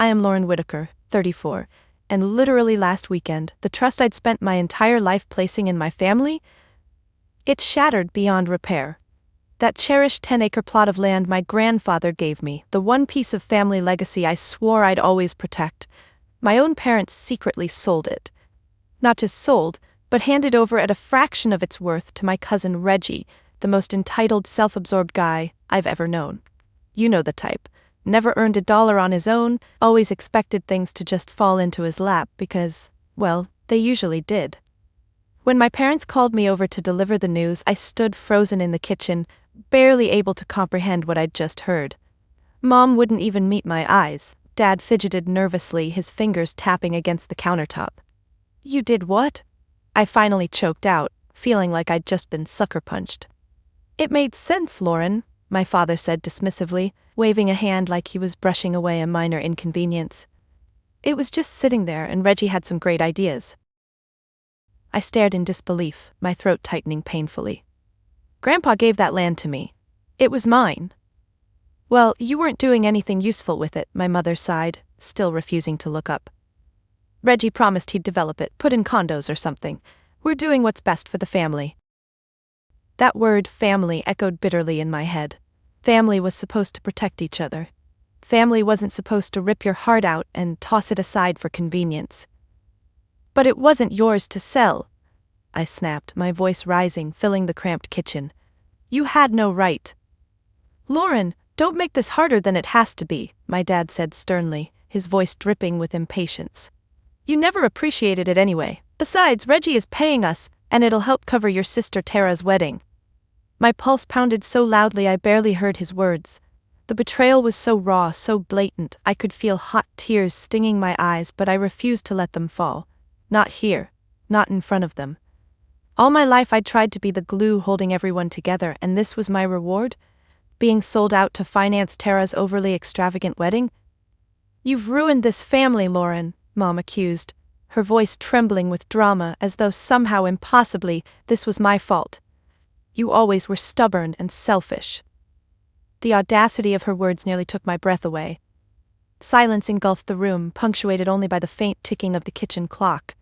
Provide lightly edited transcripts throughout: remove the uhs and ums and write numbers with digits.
I am Lauren Whitaker, 34, and literally last weekend, the trust I'd spent my entire life placing in my family, it shattered beyond repair. That cherished 10-acre plot of land my grandfather gave me, the one piece of family legacy I swore I'd always protect, my own parents secretly sold it. Not just sold, but handed over at a fraction of its worth to my cousin Reggie, the most entitled, self-absorbed guy I've ever known. You know the type. Never earned a dollar on his own, always expected things to just fall into his lap because, well, they usually did. When my parents called me over to deliver the news, I stood frozen in the kitchen, barely able to comprehend what I'd just heard. Mom wouldn't even meet my eyes. Dad fidgeted nervously, his fingers tapping against the countertop. "You did what?" I finally choked out, feeling like I'd just been sucker punched. "It made sense, Lauren," my father said dismissively, waving a hand like he was brushing away a minor inconvenience. "It was just sitting there and Reggie had some great ideas." I stared in disbelief, my throat tightening painfully. "Grandpa gave that land to me. It was mine." "Well, you weren't doing anything useful with it," my mother sighed, still refusing to look up. "Reggie promised he'd develop it, put in condos or something. We're doing what's best for the family." That word, family, echoed bitterly in my head. Family was supposed to protect each other. Family wasn't supposed to rip your heart out and toss it aside for convenience. "But it wasn't yours to sell," I snapped, my voice rising, filling the cramped kitchen. "You had no right." "Lauren, don't make this harder than it has to be," my dad said sternly, his voice dripping with impatience. "You never appreciated it anyway. Besides, Reggie is paying us, and it'll help cover your sister Tara's wedding." My pulse pounded so loudly I barely heard his words. The betrayal was so raw, so blatant, I could feel hot tears stinging my eyes, but I refused to let them fall. Not here. Not in front of them. All my life I'd tried to be the glue holding everyone together, and this was my reward? Being sold out to finance Tara's overly extravagant wedding? "You've ruined this family, Lauren," Mom accused, her voice trembling with drama as though somehow impossibly this was my fault. "You always were stubborn and selfish." The audacity of her words nearly took my breath away. Silence engulfed the room, punctuated only by the faint ticking of the kitchen clock.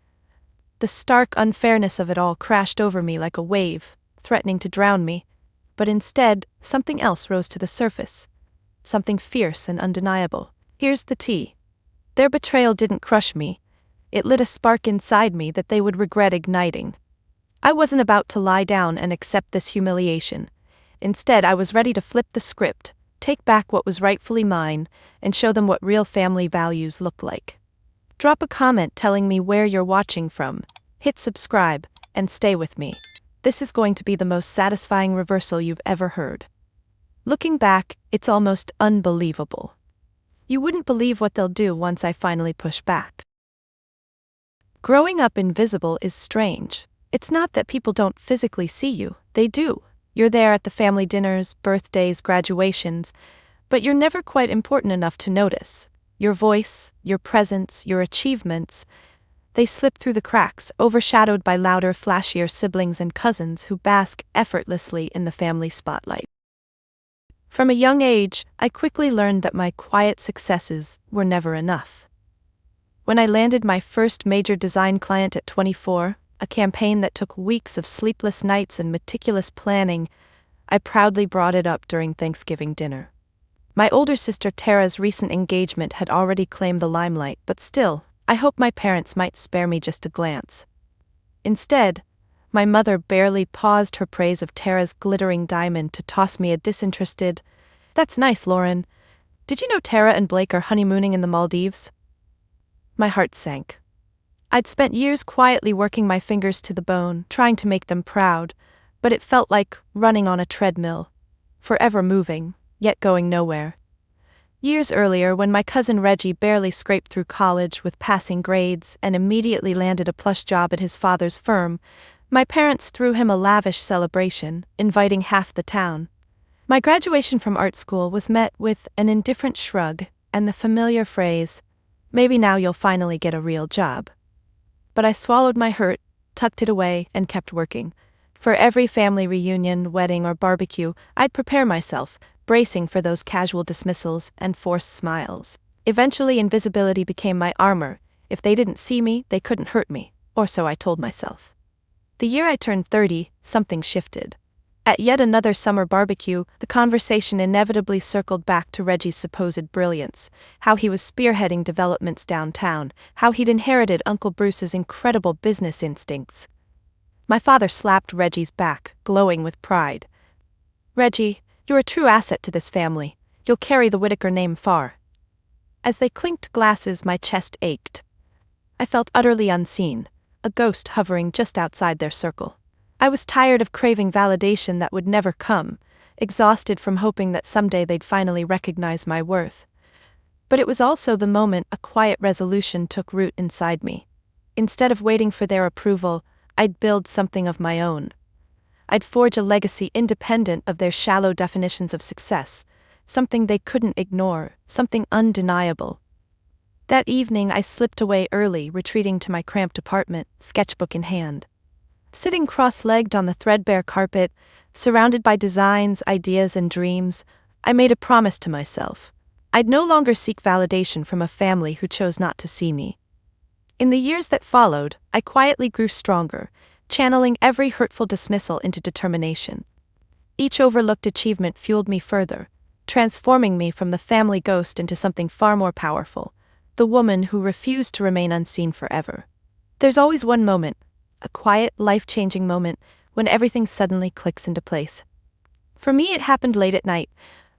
The stark unfairness of it all crashed over me like a wave, threatening to drown me, but instead, something else rose to the surface. Something fierce and undeniable. Here's the tea. Their betrayal didn't crush me. It lit a spark inside me that they would regret igniting. I wasn't about to lie down and accept this humiliation. Instead, I was ready to flip the script, take back what was rightfully mine, and show them what real family values look like. Drop a comment telling me where you're watching from, hit subscribe, and stay with me. This is going to be the most satisfying reversal you've ever heard. Looking back, it's almost unbelievable. You wouldn't believe what they'll do once I finally push back. Growing up invisible is strange. It's not that people don't physically see you, they do. You're there at the family dinners, birthdays, graduations, but you're never quite important enough to notice. Your voice, your presence, your achievements, they slip through the cracks, overshadowed by louder, flashier siblings and cousins who bask effortlessly in the family spotlight. From a young age, I quickly learned that my quiet successes were never enough. When I landed my first major design client at 24, a campaign that took weeks of sleepless nights and meticulous planning, I proudly brought it up during Thanksgiving dinner. My older sister Tara's recent engagement had already claimed the limelight, but still, I hoped my parents might spare me just a glance. Instead, my mother barely paused her praise of Tara's glittering diamond to toss me a disinterested, "That's nice, Lauren. Did you know Tara and Blake are honeymooning in the Maldives?" My heart sank. I'd spent years quietly working my fingers to the bone, trying to make them proud, but it felt like running on a treadmill, forever moving, yet going nowhere. Years earlier, when my cousin Reggie barely scraped through college with passing grades and immediately landed a plush job at his father's firm, my parents threw him a lavish celebration, inviting half the town. My graduation from art school was met with an indifferent shrug and the familiar phrase, "Maybe now you'll finally get a real job." But I swallowed my hurt, tucked it away, and kept working. For every family reunion, wedding, or barbecue, I'd prepare myself, bracing for those casual dismissals and forced smiles. Eventually, invisibility became my armor. If they didn't see me, they couldn't hurt me, or so I told myself. The year I turned 30, something shifted. At yet another summer barbecue, the conversation inevitably circled back to Reggie's supposed brilliance, how he was spearheading developments downtown, how he'd inherited Uncle Bruce's incredible business instincts. My father slapped Reggie's back, glowing with pride. "Reggie, you're a true asset to this family. You'll carry the Whitaker name far." As they clinked glasses, my chest ached. I felt utterly unseen, a ghost hovering just outside their circle. I was tired of craving validation that would never come, exhausted from hoping that someday they'd finally recognize my worth. But it was also the moment a quiet resolution took root inside me. Instead of waiting for their approval, I'd build something of my own. I'd forge a legacy independent of their shallow definitions of success, something they couldn't ignore, something undeniable. That evening I slipped away early, retreating to my cramped apartment, sketchbook in hand. Sitting cross-legged on the threadbare carpet, surrounded by designs, ideas, and dreams, I made a promise to myself. I'd no longer seek validation from a family who chose not to see me. In the years that followed, I quietly grew stronger, channeling every hurtful dismissal into determination. Each overlooked achievement fueled me further, transforming me from the family ghost into something far more powerful, the woman who refused to remain unseen forever. There's always one moment, a quiet, life-changing moment, when everything suddenly clicks into place. For me, it happened late at night.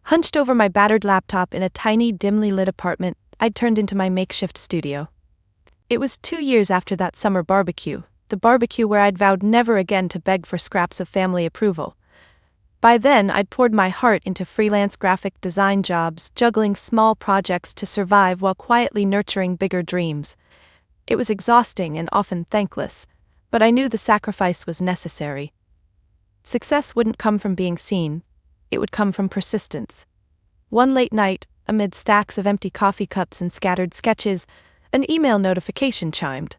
Hunched over my battered laptop in a tiny, dimly lit apartment, I'd turned into my makeshift studio. It was 2 years after that summer barbecue, the barbecue where I'd vowed never again to beg for scraps of family approval. By then, I'd poured my heart into freelance graphic design jobs, juggling small projects to survive while quietly nurturing bigger dreams. It was exhausting and often thankless, but I knew the sacrifice was necessary. Success wouldn't come from being seen, it would come from persistence. One late night, amid stacks of empty coffee cups and scattered sketches, an email notification chimed.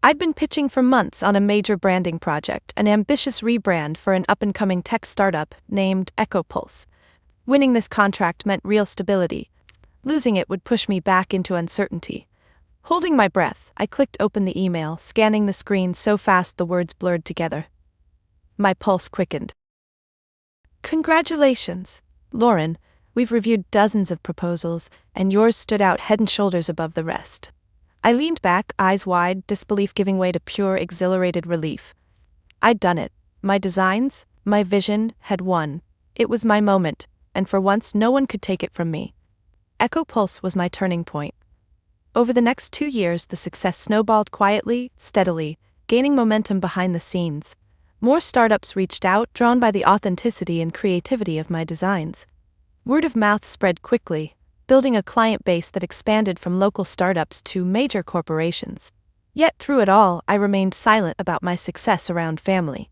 I'd been pitching for months on a major branding project, an ambitious rebrand for an up-and-coming tech startup named EchoPulse. Winning this contract meant real stability. Losing it would push me back into uncertainty. Holding my breath, I clicked open the email, scanning the screen so fast the words blurred together. My pulse quickened. "Congratulations, Lauren. We've reviewed dozens of proposals, and yours stood out head and shoulders above the rest." I leaned back, eyes wide, disbelief giving way to pure, exhilarated relief. I'd done it. My designs, my vision, had won. It was my moment, and for once no one could take it from me. EchoPulse was my turning point. Over the next 2 years, the success snowballed quietly, steadily, gaining momentum behind the scenes. More startups reached out, drawn by the authenticity and creativity of my designs. Word of mouth spread quickly, building a client base that expanded from local startups to major corporations. Yet through it all, I remained silent about my success around family.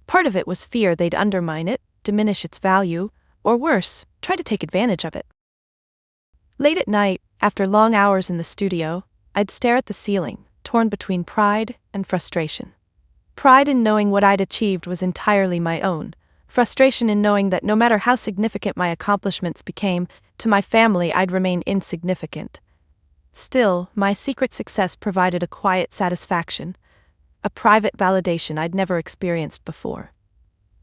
Part of it was fear they'd undermine it, diminish its value, or worse, try to take advantage of it. Late at night, after long hours in the studio, I'd stare at the ceiling, torn between pride and frustration. Pride in knowing what I'd achieved was entirely my own. Frustration in knowing that no matter how significant my accomplishments became, to my family I'd remain insignificant. Still, my secret success provided a quiet satisfaction, a private validation I'd never experienced before.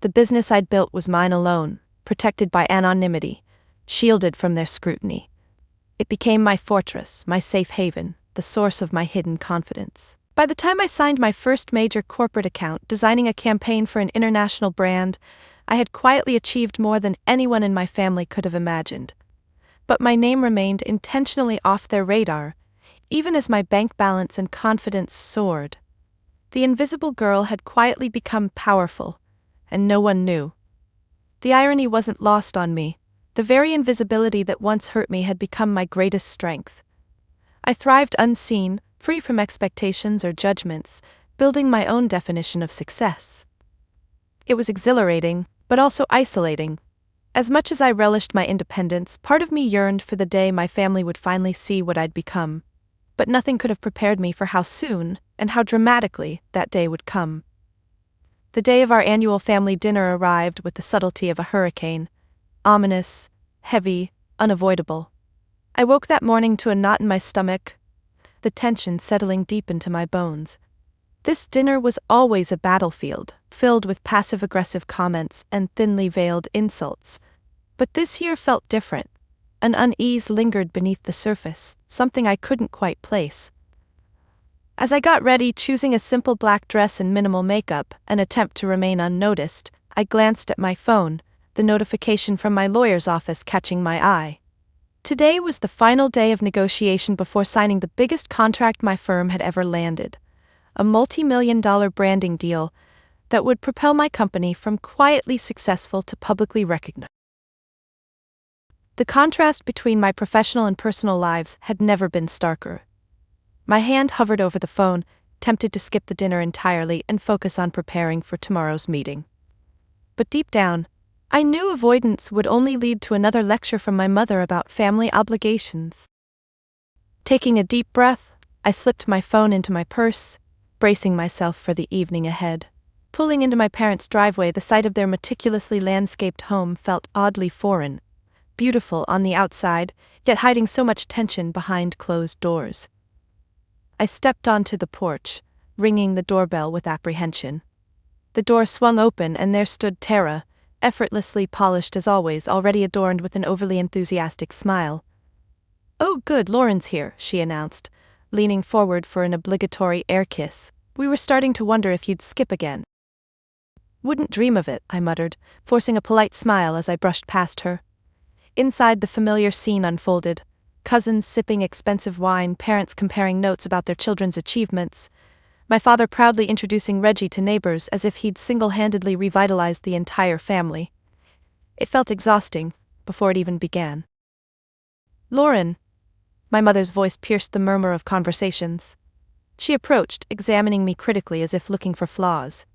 The business I'd built was mine alone, protected by anonymity, shielded from their scrutiny. It became my fortress, my safe haven, the source of my hidden confidence. By the time I signed my first major corporate account, designing a campaign for an international brand, I had quietly achieved more than anyone in my family could have imagined. But my name remained intentionally off their radar, even as my bank balance and confidence soared. The invisible girl had quietly become powerful, and no one knew. The irony wasn't lost on me. The very invisibility that once hurt me had become my greatest strength. I thrived unseen, free from expectations or judgments, building my own definition of success. It was exhilarating, but also isolating. As much as I relished my independence, part of me yearned for the day my family would finally see what I'd become. But nothing could have prepared me for how soon, and how dramatically, that day would come. The day of our annual family dinner arrived with the subtlety of a hurricane. Ominous, heavy, unavoidable. I woke that morning to a knot in my stomach, the tension settling deep into my bones. This dinner was always a battlefield, filled with passive-aggressive comments and thinly veiled insults. But this year felt different. An unease lingered beneath the surface, something I couldn't quite place. As I got ready, choosing a simple black dress and minimal makeup, an attempt to remain unnoticed, I glanced at my phone, the notification from my lawyer's office catching my eye. Today was the final day of negotiation before signing the biggest contract my firm had ever landed. A multi-million-dollar branding deal that would propel my company from quietly successful to publicly recognized. The contrast between my professional and personal lives had never been starker. My hand hovered over the phone, tempted to skip the dinner entirely and focus on preparing for tomorrow's meeting. But deep down, I knew avoidance would only lead to another lecture from my mother about family obligations. Taking a deep breath, I slipped my phone into my purse, bracing myself for the evening ahead. Pulling into my parents' driveway, the sight of their meticulously landscaped home felt oddly foreign, beautiful on the outside, yet hiding so much tension behind closed doors. I stepped onto the porch, ringing the doorbell with apprehension. The door swung open and there stood Tara, effortlessly polished as always, already adorned with an overly enthusiastic smile. "Oh good, Lauren's here," she announced, leaning forward for an obligatory air kiss. "We were starting to wonder if you'd skip again." "Wouldn't dream of it," I muttered, forcing a polite smile as I brushed past her. Inside, the familiar scene unfolded. Cousins sipping expensive wine, parents comparing notes about their children's achievements. My father proudly introducing Reggie to neighbors as if he'd single-handedly revitalized the entire family. It felt exhausting, before it even began. "Lauren." My mother's voice pierced the murmur of conversations. She approached, examining me critically as if looking for flaws.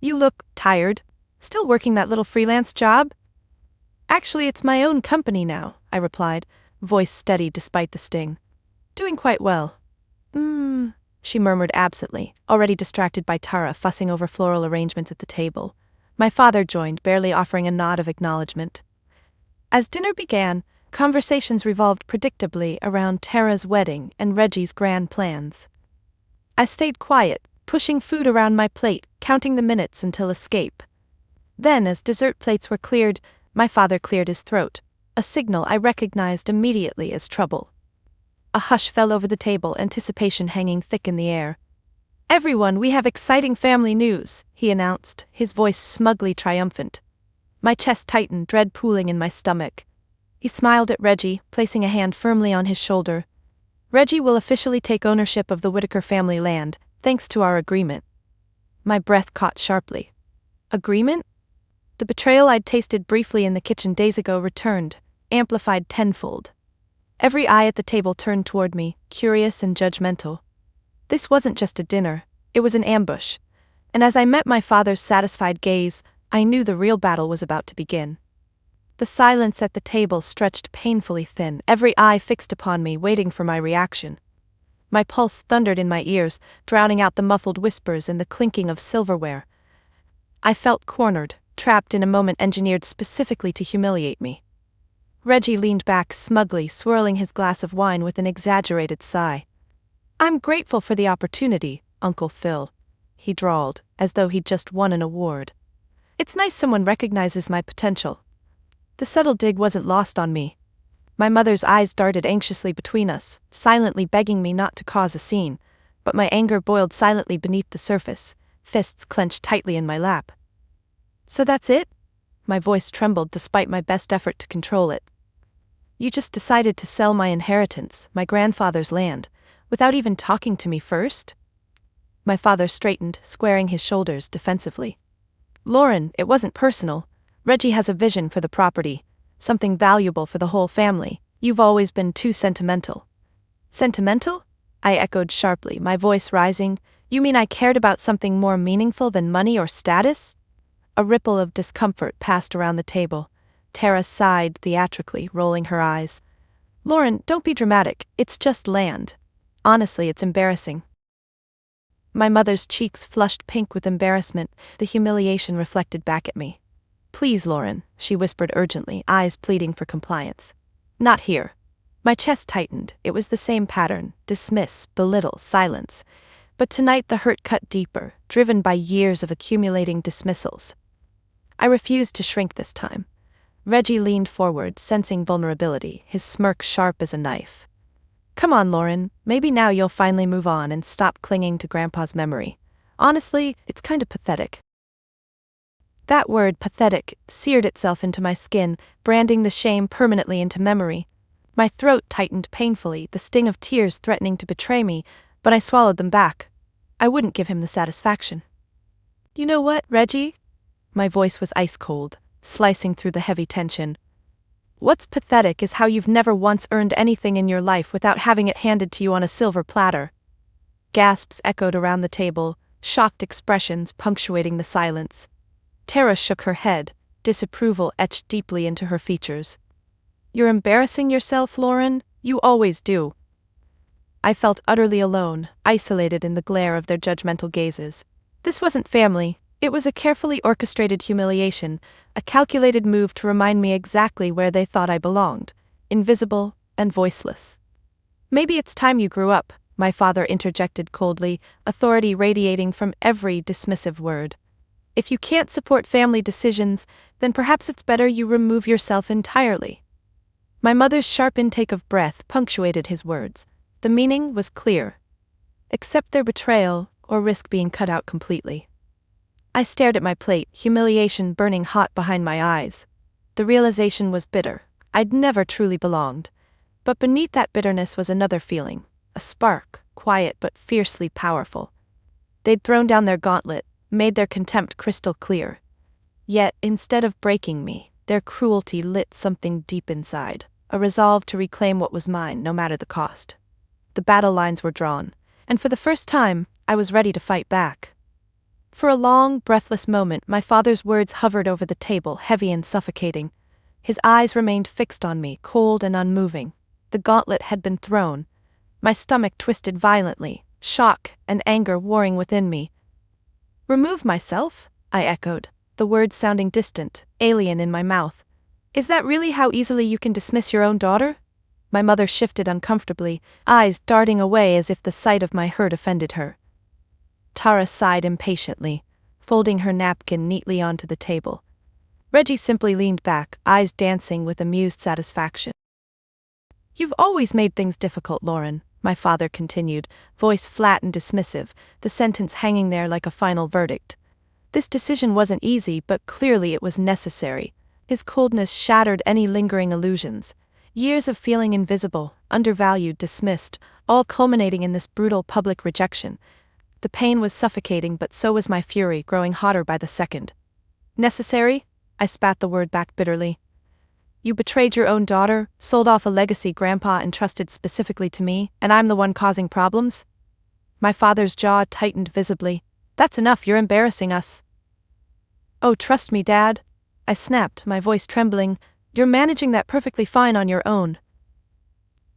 "You look tired. Still working that little freelance job?" "Actually, it's my own company now," I replied, voice steady despite the sting. "Doing quite well." She murmured absently, already distracted by Tara fussing over floral arrangements at the table. My father joined, barely offering a nod of acknowledgement. As dinner began, conversations revolved predictably around Tara's wedding and Reggie's grand plans. I stayed quiet, pushing food around my plate, counting the minutes until escape. Then, as dessert plates were cleared, my father cleared his throat, a signal I recognized immediately as trouble. A hush fell over the table, anticipation hanging thick in the air. "Everyone, we have exciting family news," he announced, his voice smugly triumphant. My chest tightened, dread pooling in my stomach. He smiled at Reggie, placing a hand firmly on his shoulder. "Reggie will officially take ownership of the Whitaker family land, thanks to our agreement." My breath caught sharply. Agreement? The betrayal I'd tasted briefly in the kitchen days ago returned, amplified tenfold. Every eye at the table turned toward me, curious and judgmental. This wasn't just a dinner, it was an ambush. And as I met my father's satisfied gaze, I knew the real battle was about to begin. The silence at the table stretched painfully thin, every eye fixed upon me, waiting for my reaction. My pulse thundered in my ears, drowning out the muffled whispers and the clinking of silverware. I felt cornered, trapped in a moment engineered specifically to humiliate me. Reggie leaned back smugly, swirling his glass of wine with an exaggerated sigh. "I'm grateful for the opportunity, Uncle Phil," he drawled, as though he'd just won an award. "It's nice someone recognizes my potential." The subtle dig wasn't lost on me. My mother's eyes darted anxiously between us, silently begging me not to cause a scene, but my anger boiled silently beneath the surface, fists clenched tightly in my lap. "So that's it?" My voice trembled despite my best effort to control it. "You just decided to sell my inheritance, my grandfather's land, without even talking to me first?" My father straightened, squaring his shoulders defensively. "Lauren, it wasn't personal. Reggie has a vision for the property, something valuable for the whole family. You've always been too sentimental." "Sentimental?" I echoed sharply, my voice rising. "You mean I cared about something more meaningful than money or status?" A ripple of discomfort passed around the table. Tara sighed theatrically, rolling her eyes. "Lauren, don't be dramatic, it's just land. Honestly, it's embarrassing." My mother's cheeks flushed pink with embarrassment, the humiliation reflected back at me. "Please, Lauren," she whispered urgently, eyes pleading for compliance. "Not here." My chest tightened. It was the same pattern: dismiss, belittle, silence. But tonight the hurt cut deeper, driven by years of accumulating dismissals. I refused to shrink this time. Reggie leaned forward, sensing vulnerability, his smirk sharp as a knife. "Come on, Lauren, maybe now you'll finally move on and stop clinging to Grandpa's memory. Honestly, it's kinda pathetic." That word, pathetic, seared itself into my skin, branding the shame permanently into memory. My throat tightened painfully, the sting of tears threatening to betray me, but I swallowed them back. I wouldn't give him the satisfaction. "You know what, Reggie?" My voice was ice cold, slicing through the heavy tension. "What's pathetic is how you've never once earned anything in your life without having it handed to you on a silver platter." Gasps echoed around the table, shocked expressions punctuating the silence. Tara shook her head, disapproval etched deeply into her features. "You're embarrassing yourself, Lauren. You always do." I felt utterly alone, isolated in the glare of their judgmental gazes. This wasn't family. It was a carefully orchestrated humiliation, a calculated move to remind me exactly where they thought I belonged, invisible and voiceless. "Maybe it's time you grew up," my father interjected coldly, authority radiating from every dismissive word. "If you can't support family decisions, then perhaps it's better you remove yourself entirely." My mother's sharp intake of breath punctuated his words. The meaning was clear. Accept their betrayal, or risk being cut out completely. I stared at my plate, humiliation burning hot behind my eyes. The realization was bitter. I'd never truly belonged. But beneath that bitterness was another feeling, a spark, quiet but fiercely powerful. They'd thrown down their gauntlet, made their contempt crystal clear. Yet, instead of breaking me, their cruelty lit something deep inside, a resolve to reclaim what was mine, no matter the cost. The battle lines were drawn, and for the first time, I was ready to fight back. For a long, breathless moment, my father's words hovered over the table, heavy and suffocating. His eyes remained fixed on me, cold and unmoving. The gauntlet had been thrown. My stomach twisted violently, shock and anger warring within me. "Remove myself?" I echoed, the words sounding distant, alien in my mouth. "Is that really how easily you can dismiss your own daughter?" My mother shifted uncomfortably, eyes darting away as if the sight of my hurt offended her. Tara sighed impatiently, folding her napkin neatly onto the table. Reggie simply leaned back, eyes dancing with amused satisfaction. "You've always made things difficult, Lauren," my father continued, voice flat and dismissive, the sentence hanging there like a final verdict. This decision wasn't easy, but clearly it was necessary. His coldness shattered any lingering illusions. Years of feeling invisible, undervalued, dismissed, all culminating in this brutal public rejection. The pain was suffocating, but so was my fury, growing hotter by the second. "Necessary?" I spat the word back bitterly. "You betrayed your own daughter, sold off a legacy Grandpa entrusted specifically to me, and I'm the one causing problems?" My father's jaw tightened visibly. "That's enough, you're embarrassing us." "Oh, trust me, Dad," I snapped, my voice trembling. "You're managing that perfectly fine on your own."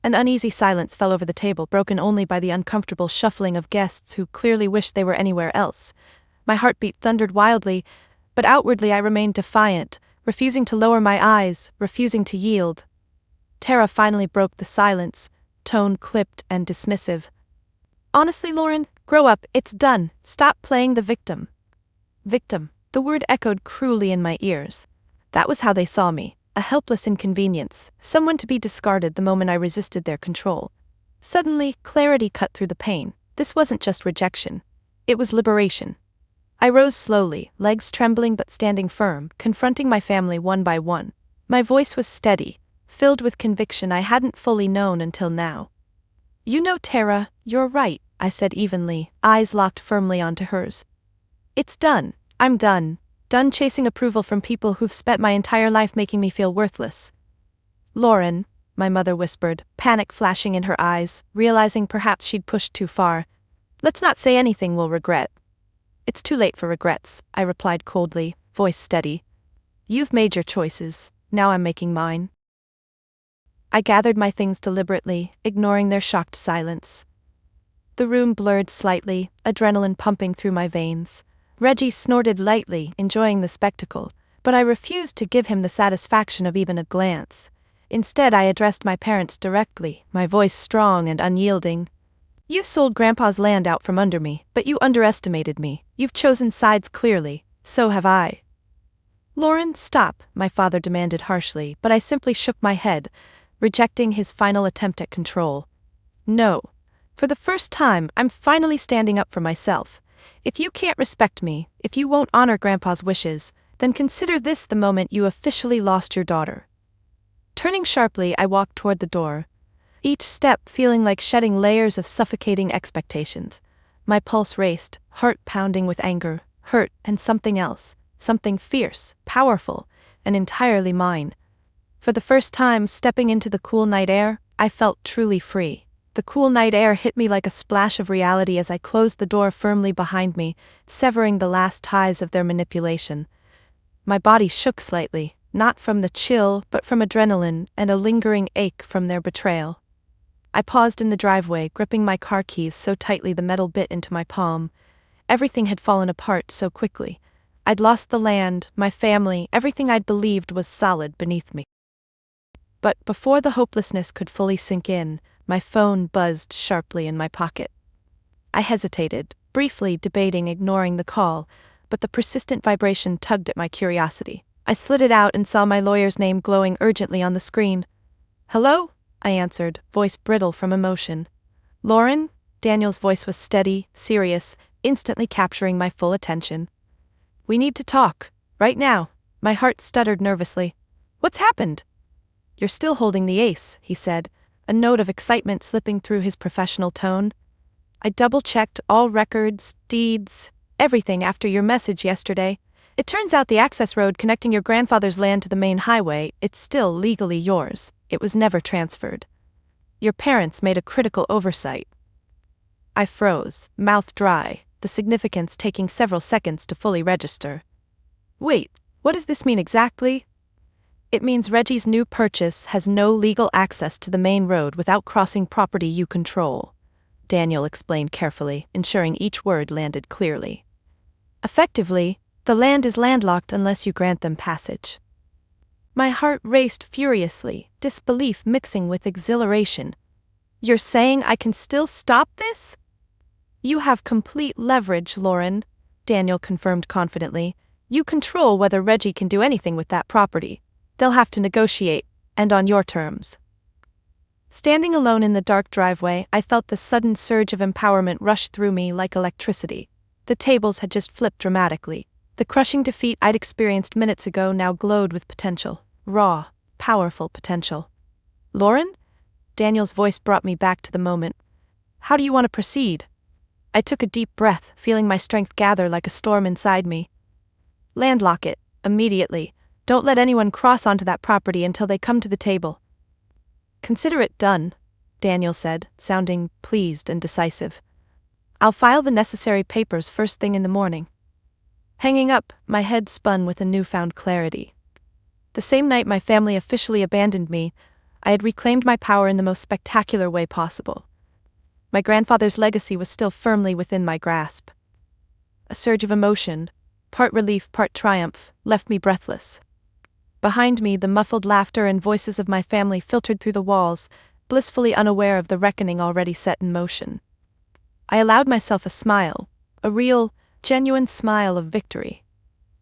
An uneasy silence fell over the table, broken only by the uncomfortable shuffling of guests who clearly wished they were anywhere else. My heartbeat thundered wildly, but outwardly I remained defiant, refusing to lower my eyes, refusing to yield. Tara finally broke the silence, tone clipped and dismissive. "Honestly, Lauren, grow up, it's done. Stop playing the victim." Victim. The word echoed cruelly in my ears. That was how they saw me, a helpless inconvenience, someone to be discarded the moment I resisted their control. Suddenly, clarity cut through the pain. This wasn't just rejection. It was liberation. I rose slowly, legs trembling but standing firm, confronting my family one by one. My voice was steady, filled with conviction I hadn't fully known until now. "You know, Tara, you're right," I said evenly, eyes locked firmly onto hers. "It's done. I'm done. Done chasing approval from people who've spent my entire life making me feel worthless." "Lauren," my mother whispered, panic flashing in her eyes, realizing perhaps she'd pushed too far. "Let's not say anything we'll regret." "It's too late for regrets," I replied coldly, voice steady. "You've made your choices, now I'm making mine." I gathered my things deliberately, ignoring their shocked silence. The room blurred slightly, adrenaline pumping through my veins. Reggie snorted lightly, enjoying the spectacle, but I refused to give him the satisfaction of even a glance. Instead, I addressed my parents directly, my voice strong and unyielding. You sold Grandpa's land out from under me, but you underestimated me. You've chosen sides clearly, so have I. Lauren, stop, my father demanded harshly, but I simply shook my head, rejecting his final attempt at control. No. For the first time, I'm finally standing up for myself. If you can't respect me, if you won't honor Grandpa's wishes, then consider this the moment you officially lost your daughter. Turning sharply, I walked toward the door, each step feeling like shedding layers of suffocating expectations. My pulse raced, heart pounding with anger, hurt, and something else, something fierce, powerful, and entirely mine. For the first time stepping into the cool night air, I felt truly free. The cool night air hit me like a splash of reality as I closed the door firmly behind me, severing the last ties of their manipulation. My body shook slightly, not from the chill, but from adrenaline and a lingering ache from their betrayal. I paused in the driveway, gripping my car keys so tightly the metal bit into my palm. Everything had fallen apart so quickly. I'd lost the land, my family, everything I'd believed was solid beneath me. But before the hopelessness could fully sink in, my phone buzzed sharply in my pocket. I hesitated, briefly debating ignoring the call, but the persistent vibration tugged at my curiosity. I slid it out and saw my lawyer's name glowing urgently on the screen. Hello? I answered, voice brittle from emotion. Lauren? Daniel's voice was steady, serious, instantly capturing my full attention. We need to talk, right now. My heart stuttered nervously. What's happened? You're still holding the ace, he said, a note of excitement slipping through his professional tone. I double-checked all records, deeds, everything after your message yesterday. It turns out the access road connecting your grandfather's land to the main highway, it's still legally yours. It was never transferred. Your parents made a critical oversight. I froze, mouth dry, the significance taking several seconds to fully register. Wait, what does this mean exactly? It means Reggie's new purchase has no legal access to the main road without crossing property you control, Daniel explained carefully, ensuring each word landed clearly. Effectively, the land is landlocked unless you grant them passage. My heart raced furiously, disbelief mixing with exhilaration. You're saying I can still stop this? You have complete leverage, Lauren, Daniel confirmed confidently. You control whether Reggie can do anything with that property. They'll have to negotiate, and on your terms. Standing alone in the dark driveway, I felt the sudden surge of empowerment rush through me like electricity. The tables had just flipped dramatically. The crushing defeat I'd experienced minutes ago now glowed with potential. Raw, powerful potential. Lauren? Daniel's voice brought me back to the moment. How do you want to proceed? I took a deep breath, feeling my strength gather like a storm inside me. Landlock it, immediately. Don't let anyone cross onto that property until they come to the table. Consider it done, Daniel said, sounding pleased and decisive. I'll file the necessary papers first thing in the morning. Hanging up, my head spun with a newfound clarity. The same night my family officially abandoned me, I had reclaimed my power in the most spectacular way possible. My grandfather's legacy was still firmly within my grasp. A surge of emotion, part relief, part triumph, left me breathless. Behind me, the muffled laughter and voices of my family filtered through the walls, blissfully unaware of the reckoning already set in motion. I allowed myself a smile, a real, genuine smile of victory.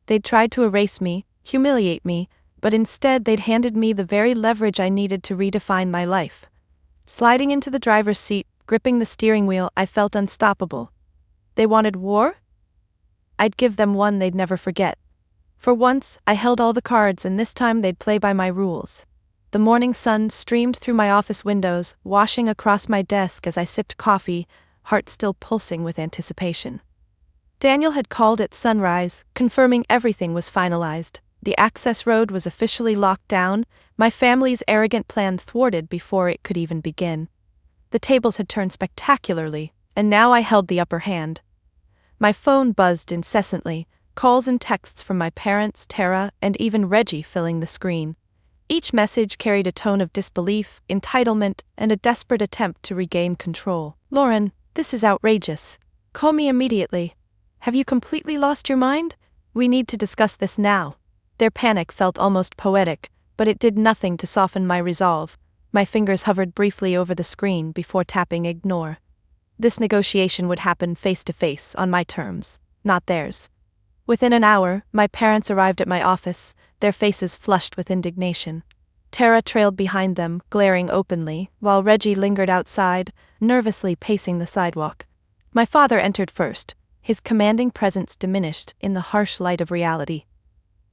They'd tried to erase me, humiliate me, but instead they'd handed me the very leverage I needed to redefine my life. Sliding into the driver's seat, gripping the steering wheel, I felt unstoppable. They wanted war? I'd give them one they'd never forget. For once, I held all the cards, and this time they'd play by my rules. The morning sun streamed through my office windows, washing across my desk as I sipped coffee, heart still pulsing with anticipation. Daniel had called at sunrise, confirming everything was finalized. The access road was officially locked down, my family's arrogant plan thwarted before it could even begin. The tables had turned spectacularly, and now I held the upper hand. My phone buzzed incessantly, calls and texts from my parents, Tara, and even Reggie filling the screen. Each message carried a tone of disbelief, entitlement, and a desperate attempt to regain control. Lauren, this is outrageous. Call me immediately. Have you completely lost your mind? We need to discuss this now. Their panic felt almost poetic, but it did nothing to soften my resolve. My fingers hovered briefly over the screen before tapping ignore. This negotiation would happen face to face, on my terms, not theirs. Within an hour, my parents arrived at my office, their faces flushed with indignation. Tara trailed behind them, glaring openly, while Reggie lingered outside, nervously pacing the sidewalk. My father entered first, his commanding presence diminished in the harsh light of reality.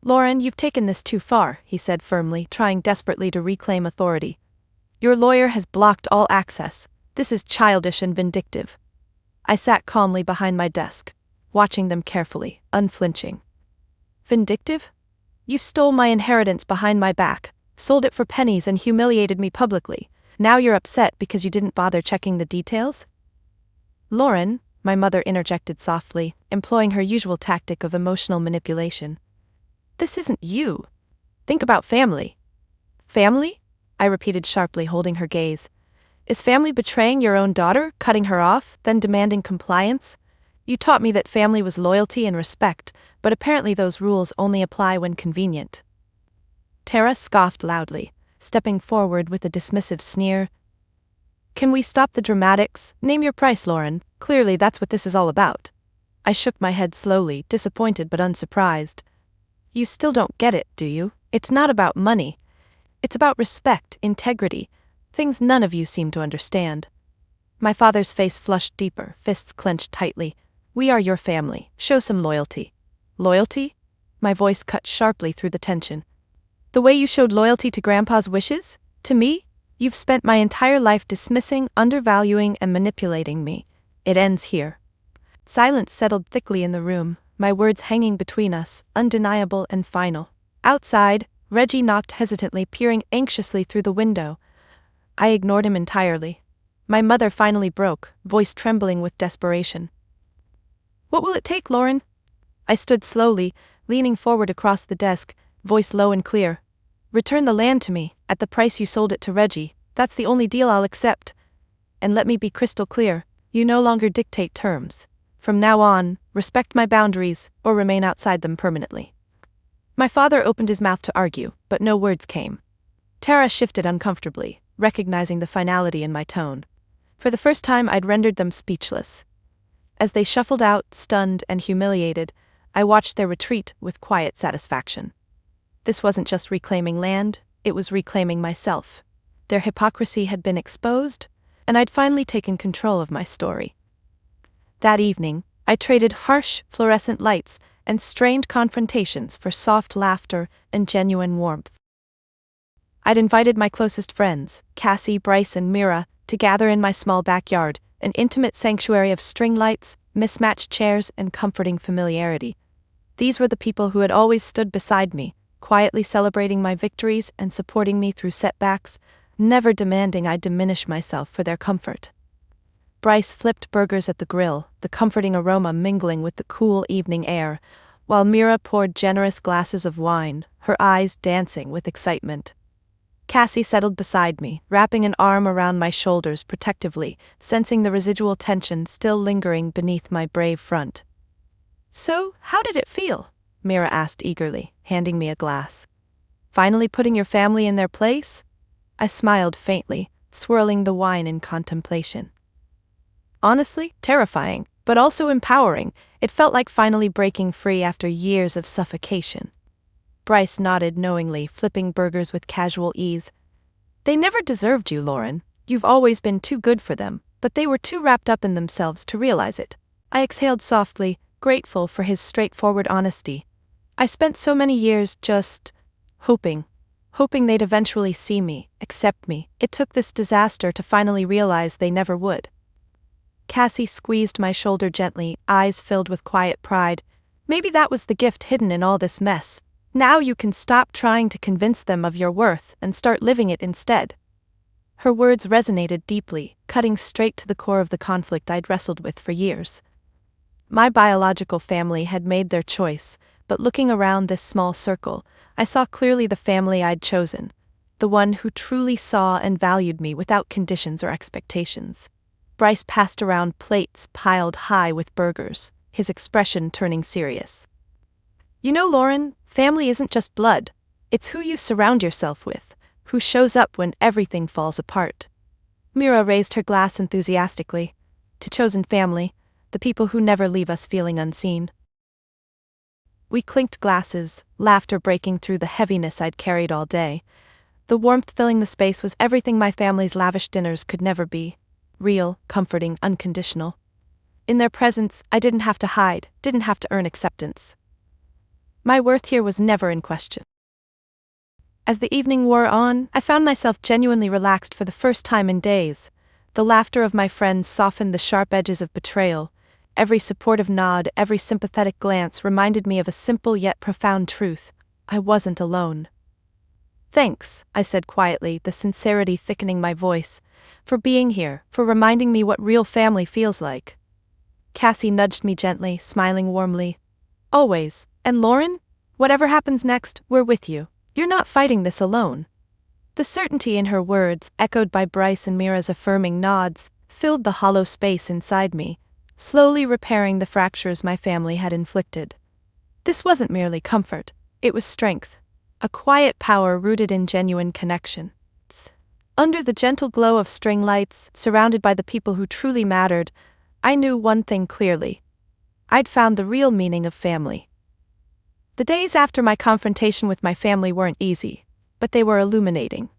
"Lauren, you've taken this too far," he said firmly, trying desperately to reclaim authority. "Your lawyer has blocked all access. This is childish and vindictive." I sat calmly behind my desk, watching them carefully, unflinching. "Vindictive? You stole my inheritance behind my back, sold it for pennies and humiliated me publicly. Now you're upset because you didn't bother checking the details?" "Lauren," my mother interjected softly, employing her usual tactic of emotional manipulation. "This isn't you. Think about family." "Family?" I repeated sharply, holding her gaze. "Is family betraying your own daughter, cutting her off, then demanding compliance? You taught me that family was loyalty and respect, but apparently those rules only apply when convenient." Tara scoffed loudly, stepping forward with a dismissive sneer. "Can we stop the dramatics? Name your price, Lauren. Clearly that's what this is all about." I shook my head slowly, disappointed but unsurprised. "You still don't get it, do you? It's not about money. It's about respect, integrity, things none of you seem to understand." My father's face flushed deeper, fists clenched tightly. "We are your family. Show some loyalty." "Loyalty?" My voice cut sharply through the tension. "The way you showed loyalty to Grandpa's wishes? To me? You've spent my entire life dismissing, undervaluing, and manipulating me. It ends here." Silence settled thickly in the room, my words hanging between us, undeniable and final. Outside, Reggie knocked hesitantly, peering anxiously through the window. I ignored him entirely. My mother finally broke, voice trembling with desperation. "What will it take, Lauren?" I stood slowly, leaning forward across the desk, voice low and clear. "Return the land to me, at the price you sold it to Reggie. That's the only deal I'll accept. And let me be crystal clear, you no longer dictate terms. From now on, respect my boundaries, or remain outside them permanently." My father opened his mouth to argue, but no words came. Tara shifted uncomfortably, recognizing the finality in my tone. For the first time I'd rendered them speechless. As they shuffled out, stunned and humiliated, I watched their retreat with quiet satisfaction. This wasn't just reclaiming land, it was reclaiming myself. Their hypocrisy had been exposed, and I'd finally taken control of my story. That evening, I traded harsh, fluorescent lights and strained confrontations for soft laughter and genuine warmth. I'd invited my closest friends, Cassie, Bryce, and Mira, to gather in my small backyard, an intimate sanctuary of string lights, mismatched chairs, and comforting familiarity. These were the people who had always stood beside me, quietly celebrating my victories and supporting me through setbacks, never demanding I diminish myself for their comfort. Bryce flipped burgers at the grill, the comforting aroma mingling with the cool evening air, while Mira poured generous glasses of wine, her eyes dancing with excitement. Cassie settled beside me, wrapping an arm around my shoulders protectively, sensing the residual tension still lingering beneath my brave front. "So, how did it feel?" Mira asked eagerly, handing me a glass. "Finally putting your family in their place?" I smiled faintly, swirling the wine in contemplation. "Honestly, terrifying, but also empowering. It felt like finally breaking free after years of suffocation." Bryce nodded knowingly, flipping burgers with casual ease. "They never deserved you, Lauren. You've always been too good for them, but they were too wrapped up in themselves to realize it." I exhaled softly, grateful for his straightforward honesty. I spent so many years just hoping they'd eventually see me, accept me. It took this disaster to finally realize they never would. Cassie squeezed my shoulder gently, eyes filled with quiet pride. "Maybe that was the gift hidden in all this mess. Now you can stop trying to convince them of your worth and start living it instead." Her words resonated deeply, cutting straight to the core of the conflict I'd wrestled with for years. My biological family had made their choice, but looking around this small circle, I saw clearly the family I'd chosen, the one who truly saw and valued me without conditions or expectations. Bryce passed around plates piled high with burgers, his expression turning serious. "You know, Lauren, family isn't just blood. It's who you surround yourself with, who shows up when everything falls apart. Mira raised her glass enthusiastically. To chosen family, the people who never leave us feeling unseen. We clinked glasses, laughter breaking through the heaviness I'd carried all day. The warmth filling the space was everything my family's lavish dinners could never be. Real, comforting, unconditional. In their presence, I didn't have to hide, didn't have to earn acceptance. My worth here was never in question. As the evening wore on, I found myself genuinely relaxed for the first time in days. The laughter of my friends softened the sharp edges of betrayal. Every supportive nod, every sympathetic glance reminded me of a simple yet profound truth. I wasn't alone. "Thanks," I said quietly, the sincerity thickening my voice, "for being here, for reminding me what real family feels like." Cassie nudged me gently, smiling warmly. "Always. And Lauren? Whatever happens next, we're with you. You're not fighting this alone." The certainty in her words, echoed by Bryce and Mira's affirming nods, filled the hollow space inside me, slowly repairing the fractures my family had inflicted. This wasn't merely comfort, it was strength, a quiet power rooted in genuine connection. Under the gentle glow of string lights, surrounded by the people who truly mattered, I knew one thing clearly. I'd found the real meaning of family. The days after my confrontation with my family weren't easy, but they were illuminating.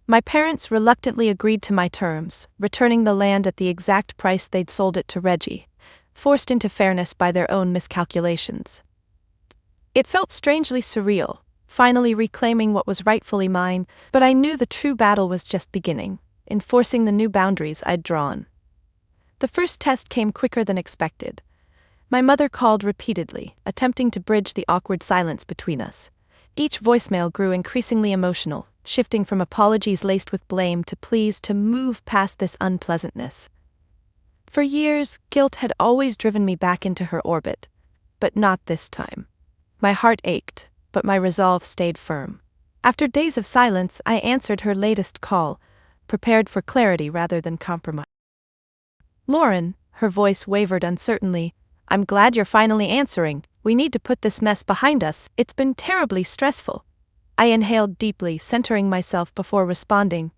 My parents reluctantly agreed to my terms, returning the land at the exact price they'd sold it to Reggie, forced into fairness by their own miscalculations. It felt strangely surreal, finally reclaiming what was rightfully mine, but I knew the true battle was just beginning, enforcing the new boundaries I'd drawn. The first test came quicker than expected. My mother called repeatedly, attempting to bridge the awkward silence between us. Each voicemail grew increasingly emotional, shifting from apologies laced with blame to pleas to move past this unpleasantness. For years, guilt had always driven me back into her orbit, but not this time. My heart ached, but my resolve stayed firm. After days of silence, I answered her latest call, prepared for clarity rather than compromise. "Lauren," her voice wavered uncertainly, "I'm glad you're finally answering. We need to put this mess behind us, it's been terribly stressful." I inhaled deeply, centering myself before responding.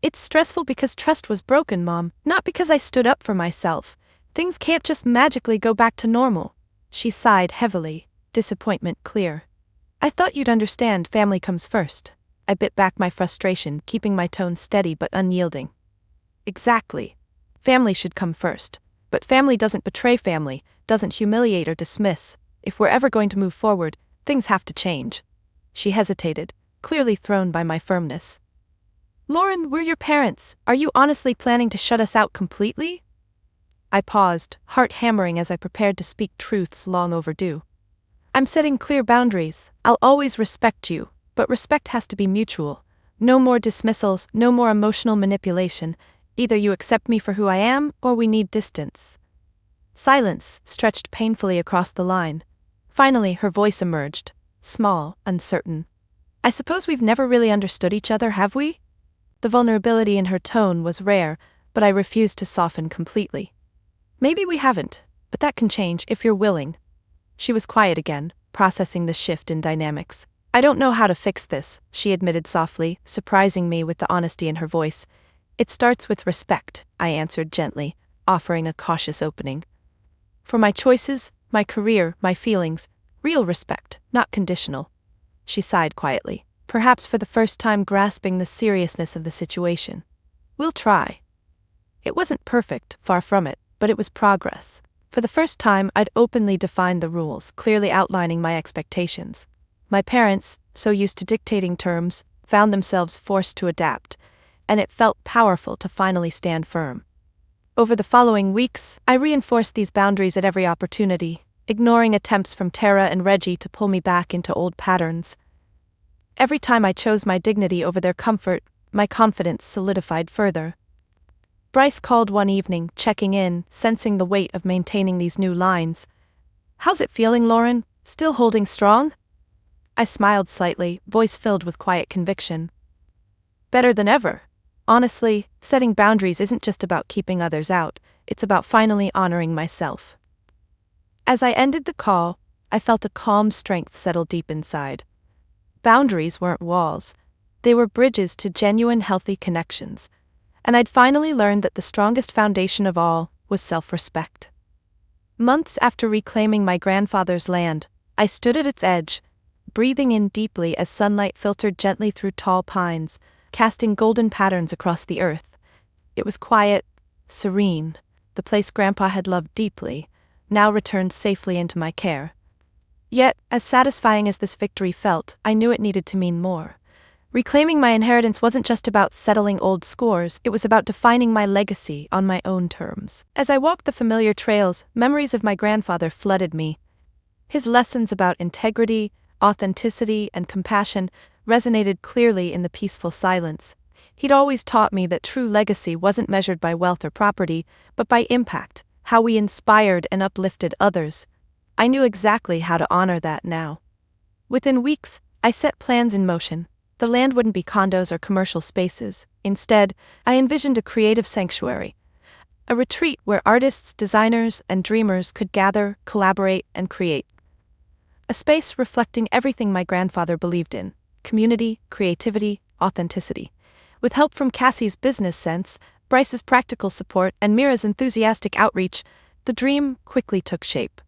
"It's stressful because trust was broken, Mom, not because I stood up for myself. Things can't just magically go back to normal." She sighed heavily, disappointment clear. "I thought you'd understand family comes first." I bit back my frustration, keeping my tone steady but unyielding. "Exactly. Family should come first. But family doesn't betray family, doesn't humiliate or dismiss. If we're ever going to move forward, things have to change." She hesitated, clearly thrown by my firmness. "Lauren, we're your parents. Are you honestly planning to shut us out completely?" I paused, heart hammering as I prepared to speak truths long overdue. "I'm setting clear boundaries. I'll always respect you, but respect has to be mutual. No more dismissals, no more emotional manipulation. Either you accept me for who I am, or we need distance." Silence stretched painfully across the line. Finally, her voice emerged, small, uncertain. "I suppose we've never really understood each other, have we?" The vulnerability in her tone was rare, but I refused to soften completely. "Maybe we haven't, but that can change if you're willing." She was quiet again, processing the shift in dynamics. "I don't know how to fix this," she admitted softly, surprising me with the honesty in her voice. "It starts with respect," I answered gently, offering a cautious opening. "For my choices, my career, my feelings, real respect, not conditional." She sighed quietly, perhaps for the first time grasping the seriousness of the situation. "We'll try." It wasn't perfect, far from it, but it was progress. For the first time, I'd openly defined the rules, clearly outlining my expectations. My parents, so used to dictating terms, found themselves forced to adapt, and it felt powerful to finally stand firm. Over the following weeks, I reinforced these boundaries at every opportunity, ignoring attempts from Tara and Reggie to pull me back into old patterns. Every time I chose my dignity over their comfort, my confidence solidified further. Bryce called one evening, checking in, sensing the weight of maintaining these new lines. "How's it feeling, Lauren? Still holding strong?" I smiled slightly, voice filled with quiet conviction. "Better than ever. Honestly, setting boundaries isn't just about keeping others out, it's about finally honoring myself." As I ended the call, I felt a calm strength settle deep inside. Boundaries weren't walls. They were bridges to genuine, healthy connections. And I'd finally learned that the strongest foundation of all was self-respect. Months after reclaiming my grandfather's land, I stood at its edge, breathing in deeply as sunlight filtered gently through tall pines, casting golden patterns across the earth. It was quiet, serene. The place Grandpa had loved deeply, now returned safely into my care. Yet, as satisfying as this victory felt, I knew it needed to mean more. Reclaiming my inheritance wasn't just about settling old scores, it was about defining my legacy on my own terms. As I walked the familiar trails, memories of my grandfather flooded me. His lessons about integrity, authenticity, and compassion resonated clearly in the peaceful silence. He'd always taught me that true legacy wasn't measured by wealth or property, but by impact, how we inspired and uplifted others. I knew exactly how to honor that now. Within weeks, I set plans in motion. The land wouldn't be condos or commercial spaces. Instead, I envisioned a creative sanctuary, a retreat where artists, designers, and dreamers could gather, collaborate, and create. A space reflecting everything my grandfather believed in: community, creativity, authenticity. With help from Cassie's business sense, Bryce's practical support, and Mira's enthusiastic outreach, the dream quickly took shape.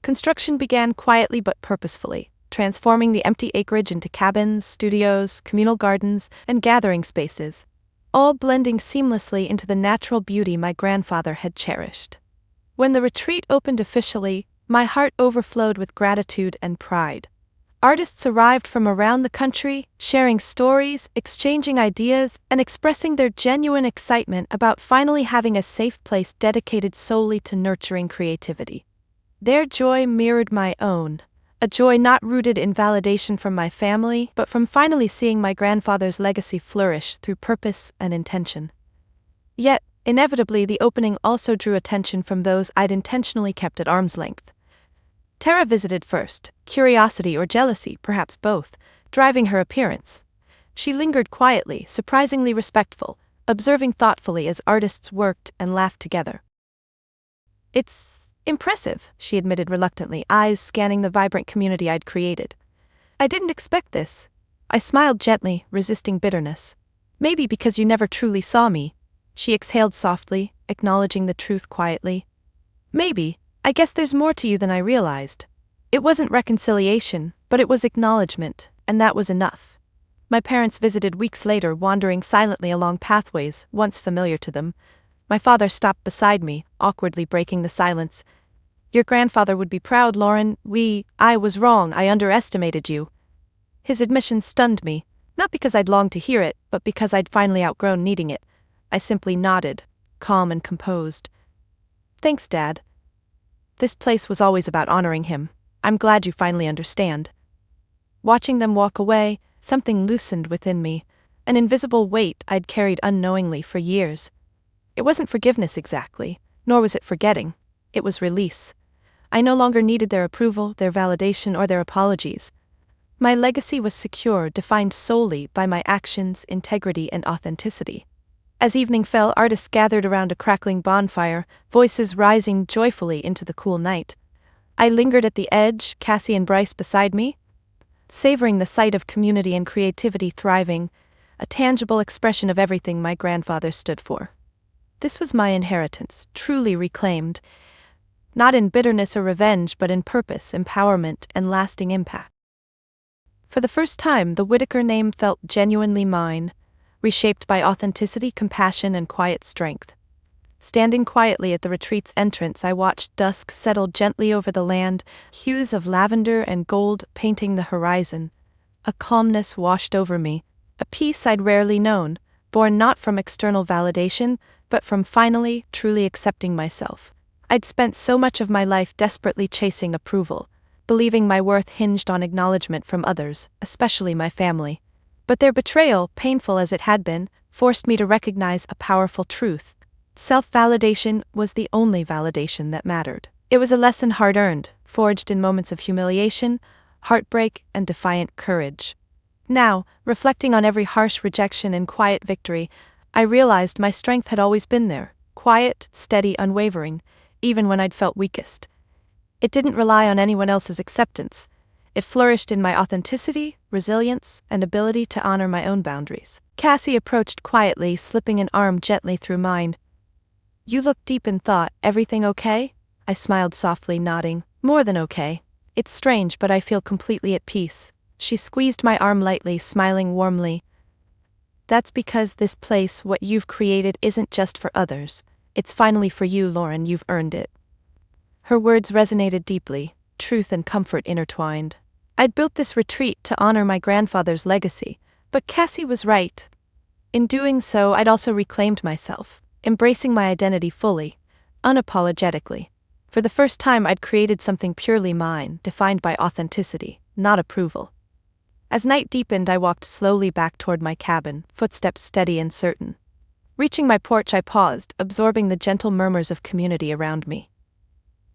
Construction began quietly but purposefully, transforming the empty acreage into cabins, studios, communal gardens, and gathering spaces, all blending seamlessly into the natural beauty my grandfather had cherished. When the retreat opened officially, my heart overflowed with gratitude and pride. Artists arrived from around the country, sharing stories, exchanging ideas, and expressing their genuine excitement about finally having a safe place dedicated solely to nurturing creativity. Their joy mirrored my own, a joy not rooted in validation from my family, but from finally seeing my grandfather's legacy flourish through purpose and intention. Yet, inevitably, the opening also drew attention from those I'd intentionally kept at arm's length. Tara visited first, curiosity or jealousy, perhaps both, driving her appearance. She lingered quietly, surprisingly respectful, observing thoughtfully as artists worked and laughed together. "It's impressive," she admitted reluctantly, eyes scanning the vibrant community I'd created. "I didn't expect this." I smiled gently, resisting bitterness. "Maybe because you never truly saw me." She exhaled softly, acknowledging the truth quietly. "Maybe. I guess there's more to you than I realized." It wasn't reconciliation, but it was acknowledgement, and that was enough. My parents visited weeks later, wandering silently along pathways once familiar to them. My father stopped beside me, awkwardly breaking the silence. "Your grandfather would be proud, Lauren. I was wrong, I underestimated you." His admission stunned me, not because I'd longed to hear it, but because I'd finally outgrown needing it. I simply nodded, calm and composed. "Thanks, Dad. This place was always about honoring him. I'm glad you finally understand." Watching them walk away, something loosened within me, an invisible weight I'd carried unknowingly for years. It wasn't forgiveness exactly, nor was it forgetting. It was release. I no longer needed their approval, their validation, or their apologies. My legacy was secure, defined solely by my actions, integrity, and authenticity. As evening fell, artists gathered around a crackling bonfire, voices rising joyfully into the cool night. I lingered at the edge, Cassie and Bryce beside me, savoring the sight of community and creativity thriving, a tangible expression of everything my grandfather stood for. This was my inheritance, truly reclaimed, not in bitterness or revenge, but in purpose, empowerment, and lasting impact. For the first time, the Whitaker name felt genuinely mine, reshaped by authenticity, compassion, and quiet strength. Standing quietly at the retreat's entrance, I watched dusk settle gently over the land, hues of lavender and gold painting the horizon. A calmness washed over me, a peace I'd rarely known, born not from external validation, but from finally, truly accepting myself. I'd spent so much of my life desperately chasing approval, believing my worth hinged on acknowledgement from others, especially my family. But their betrayal, painful as it had been, forced me to recognize a powerful truth. Self-validation was the only validation that mattered. It was a lesson hard-earned, forged in moments of humiliation, heartbreak, and defiant courage. Now, reflecting on every harsh rejection and quiet victory, I realized my strength had always been there, quiet, steady, unwavering, even when I'd felt weakest. It didn't rely on anyone else's acceptance. It flourished in my authenticity, resilience, and ability to honor my own boundaries. Cassie approached quietly, slipping an arm gently through mine. You look deep in thought. Everything okay? I smiled softly, nodding. More than okay. It's strange, but I feel completely at peace. She squeezed my arm lightly, smiling warmly. That's because this place, what you've created, isn't just for others. It's finally for you, Lauren. You've earned it. Her words resonated deeply, truth and comfort intertwined. I'd built this retreat to honor my grandfather's legacy, but Cassie was right. In doing so, I'd also reclaimed myself, embracing my identity fully, unapologetically. For the first time, I'd created something purely mine, defined by authenticity, not approval. As night deepened, I walked slowly back toward my cabin, footsteps steady and certain. Reaching my porch, I paused, absorbing the gentle murmurs of community around me.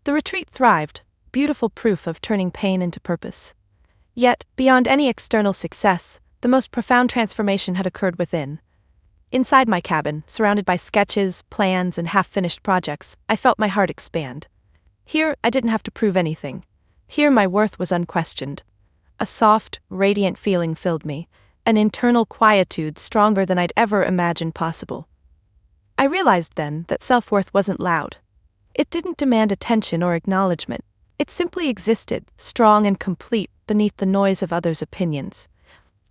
The retreat thrived, beautiful proof of turning pain into purpose. Yet, beyond any external success, the most profound transformation had occurred within. Inside my cabin, surrounded by sketches, plans, and half-finished projects, I felt my heart expand. Here, I didn't have to prove anything. Here, my worth was unquestioned. A soft, radiant feeling filled me, an internal quietude stronger than I'd ever imagined possible. I realized then that self-worth wasn't loud. It didn't demand attention or acknowledgement. It simply existed, strong and complete, beneath the noise of others' opinions.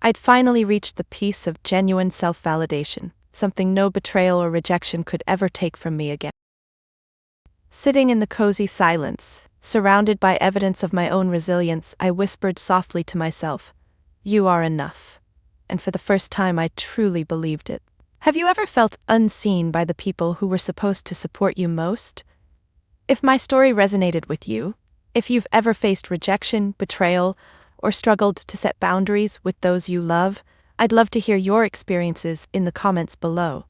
I'd finally reached the peace of genuine self-validation, something no betrayal or rejection could ever take from me again. Sitting in the cozy silence, surrounded by evidence of my own resilience, I whispered softly to myself, "You are enough." And for the first time, I truly believed it. Have you ever felt unseen by the people who were supposed to support you most? If my story resonated with you, if you've ever faced rejection, betrayal, or struggled to set boundaries with those you love, I'd love to hear your experiences in the comments below.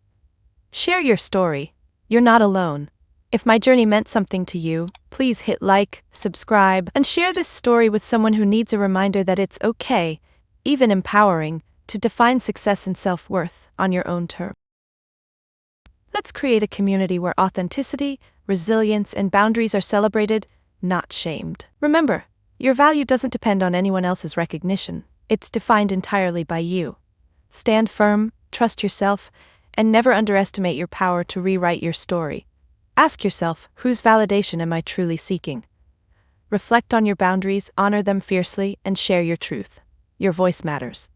Share your story. You're not alone. If my journey meant something to you, please hit like, subscribe, and share this story with someone who needs a reminder that it's okay, even empowering, to define success and self-worth on your own terms. Let's create a community where authenticity, resilience, and boundaries are celebrated, not shamed. Remember, your value doesn't depend on anyone else's recognition. It's defined entirely by you. Stand firm, trust yourself, and never underestimate your power to rewrite your story. Ask yourself, whose validation am I truly seeking? Reflect on your boundaries, honor them fiercely, and share your truth. Your voice matters.